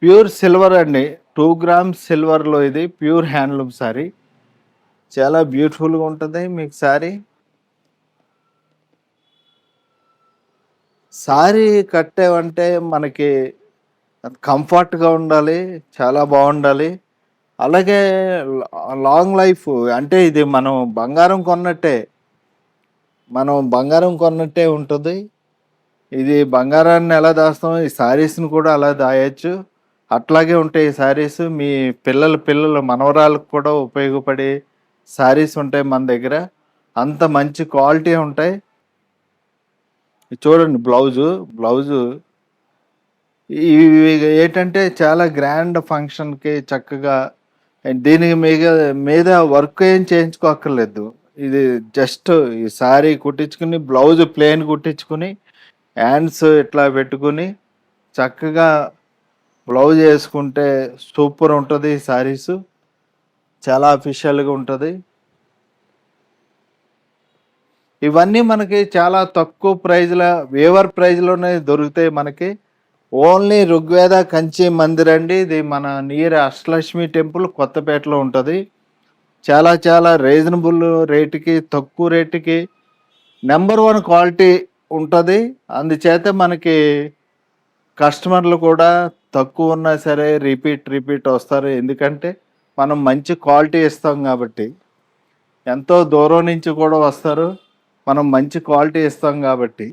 Pure silver అండి. 2 grams సిల్వర్‌లో ఇది pure handloom sorry. చాలా బ్యూటిఫుల్‌గా ఉంటది మీకు సారీ. సారీ కట్టామంటే మనకి కంఫర్ట్‌గా ఉండాలి. చాలా బావుండాలి. అలాగే లాంగ్ లైఫ్ అంటే ఇది మనం బంగారం కొన్నట్టే. మనం బంగారం కొన్నట్టే ఉంటది. ఇది బంగారాన్ని ఎలా దాస్తామో ఈ శారీస్‌ని కూడా అలా దాయొచ్చు. అట్లాగే ఉంటాయి ఈ శారీస్. మీ పిల్లల మనవరాళ్ళకి కూడా ఉపయోగపడే శారీస్ ఉంటాయి మన దగ్గర. అంత మంచి క్వాలిటీ ఉంటాయి. ఇది చూడండి బ్లౌజు ఇవి ఏంటంటే చాలా గ్రాండ్ ఫంక్షన్‌కి చక్కగా దీనికి మీద వర్క్ ఏం చేయించుకోక్కర్లేదు. ఇది జస్ట్ ఈ శారీ కుట్టించుకొని బ్లౌజ్ ప్లెయిన్ కుట్టించుకొని హ్యాండ్స్ ఇట్లా పెట్టుకొని చక్కగా బ్లౌజ్ యేసుకుంటే సూపర్ ఉంటది ఈ శారీసు. చాలా అఫీషియల్‌గా ఉంటది. ఇవన్నీ మనకి చాలా తక్కువ వేవర్ ప్రైజ్‌లోనే దొరుకుతాయి మనకి. ఓన్లీ ఋగ్వేద కంచి మందిర్ అండి. ఇది మన నియర్ అష్టలక్ష్మి టెంపుల్ కొత్తపేటలో ఉంటది. చాలా చాలా రీజనబుల్ రేట్‌కి, తక్కువ రేట్‌కి నంబర్ 1 క్వాలిటీ ఉంటది. అందుచేత మనకి కస్టమర్లు కూడా తక్కువున్నా సరే రిపీట్ వస్తారు. ఎందుకంటే మనం మంచి క్వాలిటీ ఇస్తాం గాబట్టి. ఎంతో దూరం నుంచి కూడా వస్తారు. మనం మంచి క్వాలిటీ ఇస్తాం గాబట్టి.